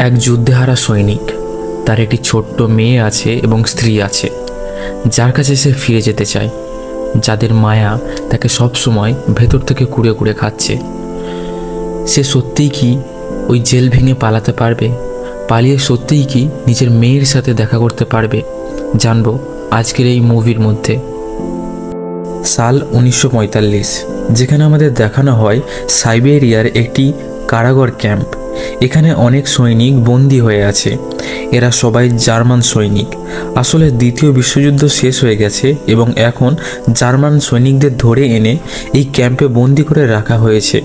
এক যুদ্ধেহারা সৈনিক, তার একটি ছোট্ট মেয়ে আছে এবং স্ত্রী আছে, যার কাছে সে ফিরে যেতে চায়, যাদের মায়া তাকে সবসময় ভেতর থেকে কুড়ে কুড়ে খাচ্ছে। সে সত্যিই কি ওই জেল ভেঙে পালাতে পারবে? পালিয়ে সত্যিই কি নিজের মেয়ের সাথে দেখা করতে পারবে? জানবো আজকের এই মুভির মধ্যে। সাল 1945, যেখানে আমাদের দেখানো হয় সাইবেরিয়ার একটি কারাগার ক্যাম্প। এখানে অনেক সৈনিক বন্দী হয়ে আছে। এরা সবাই জার্মান সৈনিক। আসলে দ্বিতীয় বিশ্বযুদ্ধ শেষ হয়ে গেছে এবং এখন জার্মান সৈনিকদের ধরে এনে এই ক্যাম্পে বন্দি করে রাখা হয়েছে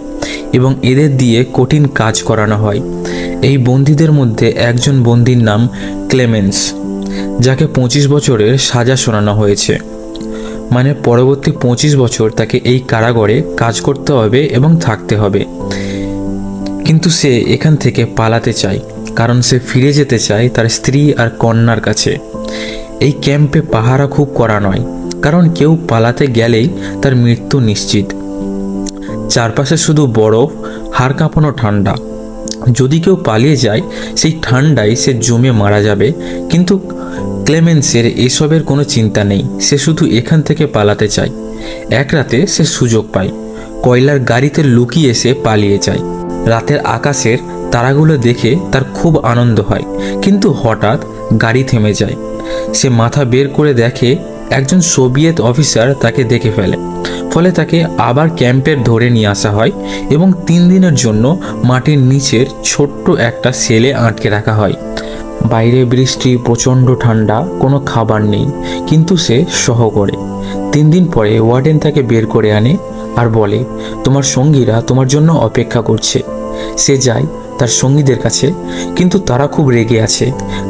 এবং এদের দিয়ে কঠিন কাজ করানো হয়। এই বন্দীদের মধ্যে একজন বন্দীর নাম ক্লেমেন্স, যাকে 25 বছরের সাজা শোনানো হয়েছে। মানে পরবর্তী 25 বছর তাকে এই কারাগারে কাজ করতে হবে এবং থাকতে হবে। কিন্তু সে এখান থেকে পালাতে চায়, কারণ সে ফিরে যেতে চায় তার স্ত্রী আর কন্যার কাছে। এই ক্যাম্পে পাহারা খুব করা নয়, কারণ কেউ পালাতে গেলেই তার মৃত্যু নিশ্চিত। চারপাশে শুধু বরফ, হাড় কাঁপানো ঠান্ডা। যদি কেউ পালিয়ে যায়, সেই ঠান্ডায় সে জমে মারা যাবে। কিন্তু ক্লেমেন্সের এসবের কোনো চিন্তা নেই। সে শুধু এখান থেকে পালাতে চায়। এক রাতে সে সুযোগ পায়। কয়লার গাড়িতে লুকিয়ে সে পালিয়ে যায়। রাতের আকাশের তারাগুলো দেখে তার খুব আনন্দ হয়, কিন্তু হঠাৎ গাড়ি থেমে যায়। সে মাথা বের করে দেখে একজন সোভিয়েত অফিসার তাকে দেখে ফেলে। ফলে তাকে আবার ক্যাম্পের ধরে নিয়ে আসা হয় এবং 3 দিনের জন্য মাটির নিচের ছোট্ট একটা সেলে আটকে রাখা হয়। বাইরে বৃষ্টি, প্রচণ্ড ঠান্ডা, কোনো খাবার নেই, কিন্তু সে সহ করে। 3 দিন পরে ওয়ার্ডেন তাকে বের করে আনে আর বলে, তোমার সঙ্গীরা তোমার জন্য অপেক্ষা করছে। সে যায় তার সঙ্গীদের কাছে, কিন্তু তারা খুব রেগে আছে,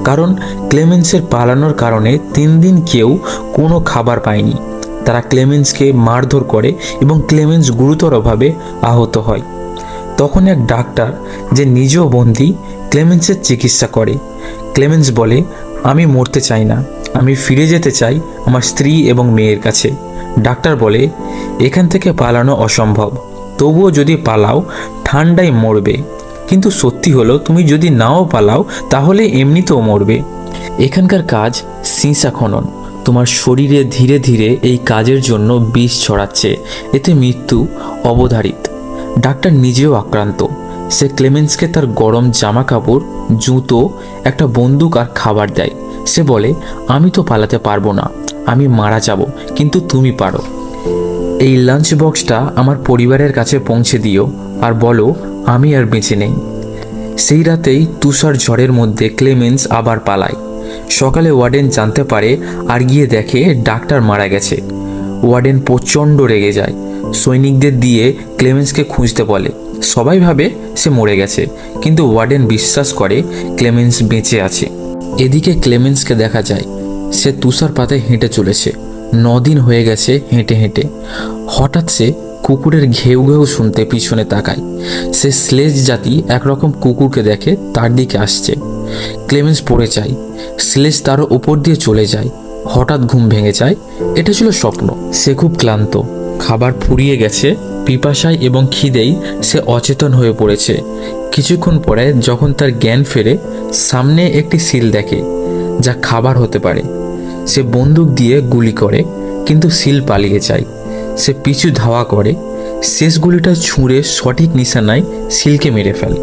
কারণ ক্লেমেন্সের পালানোর কারণে 3 দিন কেউ কোনো খাবার পায়নি। তারা ক্লেমেন্সকে মারধর করে এবং ক্লেমেন্স গুরুতরভাবে আহত হয়। তখন এক ডাক্তার, যে নিজেও বন্দী, ক্লেমেন্সের চিকিৎসা করে। ক্লেমেন্স বলে, আমি মরতে চাই না, আমি ফিরে যেতে চাই আমার স্ত্রী এবং মেয়ের কাছে। ডাক্তার বলে, এখান থেকে পালানো অসম্ভব, তবুও যদি পালাও ঠান্ডায় মরবে। কিন্তু সত্যি হলো, তুমি যদি নাও পালাও তাহলে এমনিতেও মরবে। এখানকার কাজ সীসা খনন। তোমার শরীরে ধীরে ধীরে এই কাজের জন্য বিষ ছড়াচ্ছে, এতে মৃত্যু অবধারিত। ডাক্তার নিজেও আক্রান্ত। সে ক্লেমেন্সকে তার গরম জামা কাপড়, জুতো, একটা বন্দুক আর খাবার দেয়। সে বলে, আমি তো পালাতে পারবো না, আমি মারা যাব, কিন্তু তুমি পারো। এই লাঞ্চ বক্সটা আমার পরিবারের কাছে পৌঁছে দিও আর বলো আমি আর বেঁচে নেই। সেই রাতেই তুষার ঝড়ের মধ্যে ক্লেমেন্স আবার পালায়। সকালে ওয়ার্ডেন জানতে পারে আর গিয়ে দেখে ডাক্তার মারা গেছে। ওয়ার্ডেন প্রচণ্ড রেগে যায়। সৈনিকদের দিয়ে ক্লেমেন্সকে খুঁজতে বলে। সবাই ভাবে সে মরে গেছে, কিন্তু ওয়ার্ডেন বিশ্বাস করে ক্লেমেন্স বেঁচে আছে। এদিকে ক্লেমেন্সকে দেখা যায়, সে তুষারপাতায় হেঁটে চলেছে। 9 দিন হয়ে গেছে হেঁটে হেঁটে। হঠাৎ সে কুকুরের ঘেউ ঘেউ শুনতে পিছনে তাকায়। সে স্লেজ জাতি একরকম কুকুরকে দেখে তার দিকে আসছে। ক্লেমেন্স পড়ে যায়। স্লেজ তার উপর দিয়ে চলে যায়। হঠাৎ ঘুম ভেঙে যায়। এটা ছিল স্বপ্ন। সে খুব ক্লান্ত, খাবার ফুরিয়ে গেছে। পিপাসায় এবং খিদেই সে অচেতন হয়ে পড়েছে। কিছুক্ষণ পরে যখন তার জ্ঞান ফেরে, সামনে একটি সিল দেখে, যা খাবার হতে পারে। সে বন্দুক দিয়ে গুলি করে, কিন্তু সিল পালিয়ে যায়। সে পিছু ধাওয়া করে। শেষ গুলিটা ছুঁড়ে সঠিক নিশানায় সিলকে মেরে ফেলে।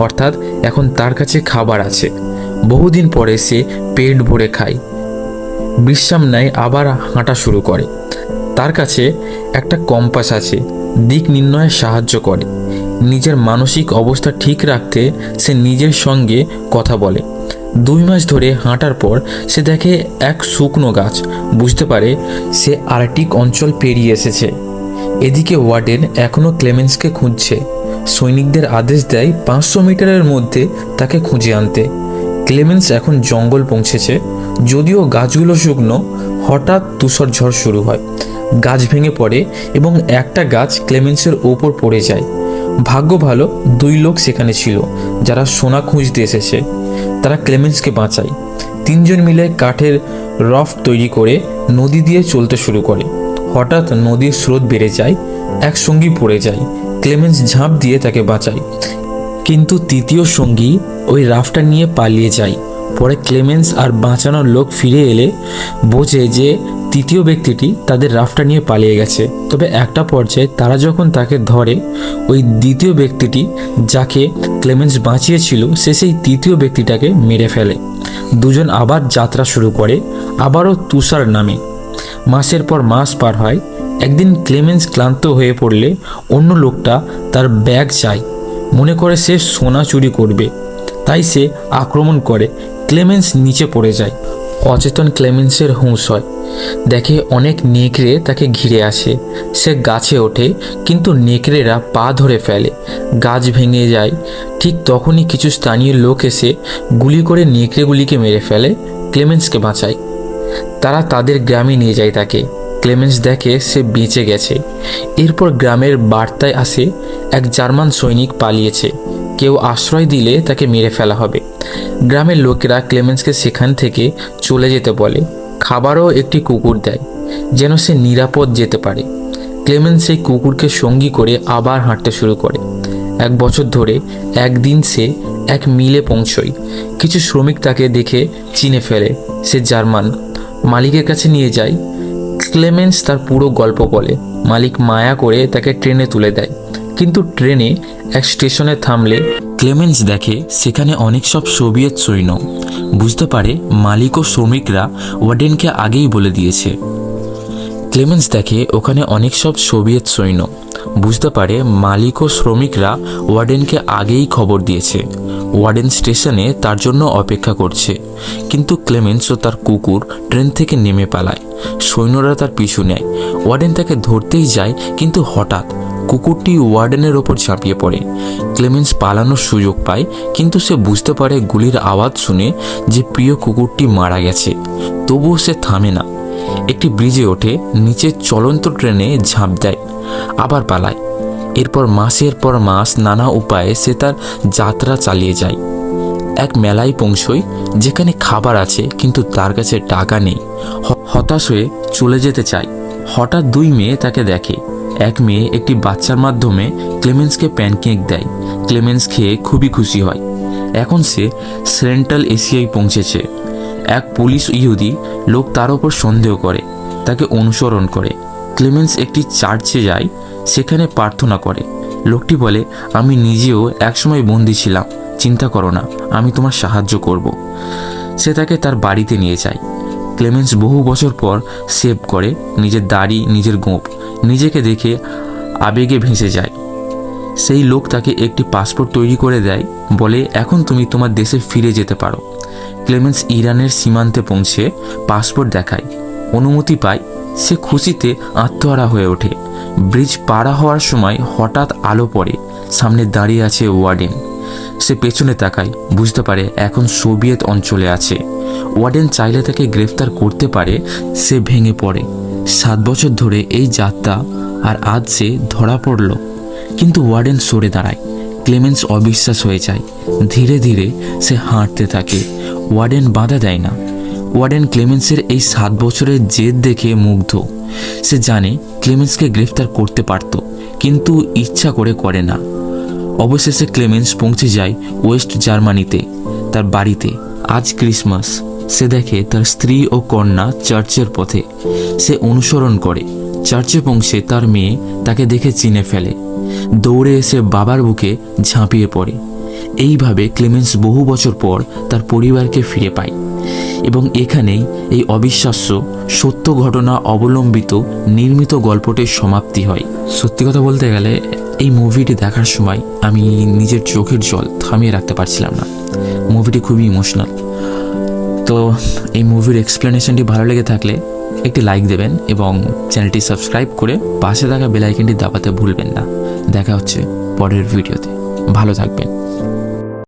অর্থাৎ এখন তার কাছে খাবার আছে। বহুদিন পরে সে পেট ভরে খায়, বিশ্রাম নেয়, আবার হাঁটা শুরু করে। তার কাছে একটা কম্পাস আছে, দিক নির্ণয়ে সাহায্য করে। নিজের মানসিক অবস্থা ঠিক রাখতে সে নিজের সঙ্গে কথা বলে। 2 মাস ধরে হাঁটার পর সে দেখে এক শুকনো গাছ। বুঝতে পারে সে আর্কটিক অঞ্চল পেরিয়ে এসেছে। এদিকে ওয়ার্ডেন এখনও ক্লেমেন্সকে খুঁজছে। সৈনিকদের আদেশ দেয় 500 মিটারের মধ্যে তাকে খুঁজে আনতে। ক্লেমেন্স এখন জঙ্গল পৌঁছেছে। যদিও গাছগুলো শুকনো, হঠাৎ তুষার ঝড় শুরু হয়। গাছ ভেঙে পড়ে এবং একটা গাছ ক্লেমেন্সের ওপর পড়ে যায়। ভাগ্য ভালো, 2 লোক সেখানে ছিল যারা সোনা খুঁজতে এসেছে। তারা ক্লেমেন্সকে বাঁচায়। 3 জন মিলে কাঠের রফট তৈরি করে নদী দিয়ে চলতে শুরু করে। হঠাৎ নদীর স্রোত বেড়ে যায়, এক সঙ্গী পড়ে যায়। ক্লেমেন্স ঝাঁপ দিয়ে তাকে বাঁচায়, কিন্তু তৃতীয় সঙ্গী ওই রাফটা নিয়ে পালিয়ে যায়। পরে ক্লেমেন্স আর বাঁচানোর লোক ফিরে এলে বোঝে যে তৃতীয় ব্যক্তিটি তাদের রাফটা নিয়ে পালিয়ে গেছে। তবে একটা পর্যায়ে তারা যখন তাকে ধরে, ওই দ্বিতীয় ব্যক্তিটি যাকে ক্লেমেন্স বাঁচিয়েছিল সে সেই তৃতীয় ব্যক্তিটাকে মেরে ফেলে। দুজন আবার যাত্রা শুরু করে, আবারও তুষার নামে। মাসের পর মাস পার হয়। একদিন ক্লেমেন্স ক্লান্ত হয়ে পড়লে অন্য লোকটা তার ব্যাগ চায়, মনে করে সে সোনা চুরি করবে, তাই সে আক্রমণ করে। ক্লেমেন্স নিচে পড়ে যায়। অচেতন ক্লেমেন্সের হুঁশ হয়, দেখে অনেক নেকড়ে তাকে ঘিরে আসে। সে গাছে ওঠে, কিন্তু নেকড়েরা পা ধরে ফেলে, গাছ ভেঙে যায়। ঠিক তখনই কিছু স্থানীয় লোক এসে গুলি করে নেকড়েগুলিকে মেরে ফেলে, ক্লেমেন্সকে বাঁচায়। তারা তাদের গ্রামে নিয়ে যায় তাকে। ক্লেমেন্স দেখে সে বেঁচে গেছে। এরপর গ্রামের বার্তায় আসে এক জার্মান সৈনিক পালিয়েছে, কেউ আশ্রয় দিলে তাকে মেরে ফেলা হবে। গ্রামের লোকেরা ক্লেমেন্সকে সেখান থেকে চলে যেতে বলে, খাবারও একটি কুকুর দেয় যেন সে নিরাপদ যেতে পারে। ক্লেমেন্স সেই কুকুরকে সঙ্গী করে আবার হাঁটতে শুরু করে। 1 বছর ধরে একদিন সে এক মিলে পৌঁছয়। কিছু শ্রমিক তাকে দেখে চিনে ফেলে, সে জার্মান। মালিকের কাছে নিয়ে যায়। ক্লেমেন্স তার পুরো গল্প বলে। মালিক মায়া করে তাকে ট্রেনে তুলে দেয়, কিন্তু ট্রেনে এক স্টেশনে থামলে ক্লেমেন্স দেখে সেখানে অনেক সব সোভিয়েত সৈন্য। বুঝতে পারে মালিক ও শ্রমিকরা ওয়ার্ডেনকে আগেই বলে দিয়েছে। ক্লেমেন্স দেখে ওখানে অনেক সব সোভিয়েত সৈন্য। বুঝতে পারে মালিক ও শ্রমিকরা ওয়ার্ডেনকে আগেই খবর দিয়েছে। ওয়ার্ডেন স্টেশনে তার জন্য অপেক্ষা করছে, কিন্তু ক্লেমেন্স ও তার কুকুর ট্রেন থেকে নেমে পালায়। সৈন্যরা তার পিছু নেয়। ওয়ার্ডেন তাকে ধরতেই যায়, কিন্তু হঠাৎ কুকুরটি ওয়ার্ডেনের ওপর ঝাঁপিয়ে পড়ে। ক্লেমেন্স পালানোর সুযোগ পায়, কিন্তু সে বুঝতে পারে গুলির আওয়াজ শুনে যে প্রিয় কুকুরটি মারা গেছে। তবুও সে থামে না। একটি ব্রিজে ওঠে, নিচে চলন্ত ট্রেনে ঝাঁপ দেয়, আবার পালায়। এরপর মাসের পর মাস নানা উপায়ে সে তার যাত্রা চালিয়ে যায়। এক মেলায় পৌঁছয় যেখানে খাবার আছে, কিন্তু তার কাছে টাকা নেই। হতাশ হয়ে চলে যেতে চায়। হঠাৎ 2 মেয়ে তাকে দেখে। এক মেয়ে একটি বাচ্চার মাধ্যমে ক্লেমেন্সকে প্যানকেক দেয়। ক্লেমেন্স খেয়ে খুবই খুশি হয়। এখন সে সেন্ট্রাল এশিয়ায় পৌঁছেছে। এক পুলিশ ইহুদি লোক তার ওপর সন্দেহ করে, তাকে অনুসরণ করে। ক্লেমেন্স একটি চার্চে যায়, সেখানে প্রার্থনা করে। লোকটি বলে, আমি নিজেও একসময় বন্দী ছিলাম, চিন্তা করো না, আমি তোমার সাহায্য করব। সে তাকে তার বাড়িতে নিয়ে যায়। ক্লেমেন্স বহু বছর পর সেভ করে, নিজের দাড়ি, নিজের গোঁফ, নিজেকে দেখে আবেগে ভেসে যায়। সেই লোক তাকে একটি পাসপোর্ট তৈরি করে দেয়, বলে এখন তুমি তোমার দেশে ফিরে যেতে পারো। ক্লেমেন্স ইরানের সীমান্তে পৌঁছে পাসপোর্ট দেখায়, অনুমতি পায়। সে খুশিতে আত্মহারা হয়ে ওঠে। ব্রিজ পাড়া হওয়ার সময় হঠাৎ আলো পড়ে, সামনে দাঁড়িয়ে আছে ওয়ার্ডেন। সে পেছনে তাকায়, বুঝতে পারে এখন সোভিয়েত অঞ্চলে আছে। ওয়ার্ডেন চাইলে তাকে গ্রেফতার করতে পারে। সে ভেঙে পড়ে। 7 বছর ধরে এই যাত্রা, আর আজ সে ধরা পড়ল। কিন্তু ওয়ার্ডেন সরে দাঁড়ায়। ক্লেমেন্স অবিশ্বাস হয়ে যায়। ধীরে ধীরে সে হাঁটতে থাকে। ওয়ার্ডেন বাধা দেয় না। ওয়ার্ডেন ক্লেমেন্সের এই 7 বছরের জেদ দেখে মুগ্ধ। সে জানে ক্লেমেন্সকে গ্রেফতার করতে পারত, কিন্তু ইচ্ছা করে না। অবশেষে ক্লেমেন্স পৌঁছে যায় ওয়েস্ট জার্মানিতে, তার বাড়িতে। আজ ক্রিসমাস। সে দেখে তার স্ত্রী ও কন্যা চার্চের পথে। সে অনুসরণ করে। চার্চে পৌঁছে তার মেয়ে তাকে দেখে চিনে ফেলে। দৌড়ে এসে বাবার বুকে ঝাঁপিয়ে পড়ে। এইভাবে ক্লেমেন্স বহু বছর পর তার পরিবারকে ফিরে পায়। এবং এখানেই এই অবিশ্বাস্য সত্য ঘটনা অবলম্বিত নির্মিত গল্পটির সমাপ্তি হয়। সত্যি কথা বলতে গেলে এই মুভিটি দেখার সময় আমি নিজের চোখের জল থামিয়ে রাখতে পারছিলাম না। মুভিটি খুবই ইমোশনাল। তো এই মুভির এক্সপ্লেনেশনটি ভালো লেগে থাকলে একটি লাইক দেবেন এবং চ্যানেলটি সাবস্ক্রাইব করে পাশে থাকা বেল আইকনটি দাবাতে ভুলবেন না। দেখা হচ্ছে পরের ভিডিওতে। ভালো থাকবেন।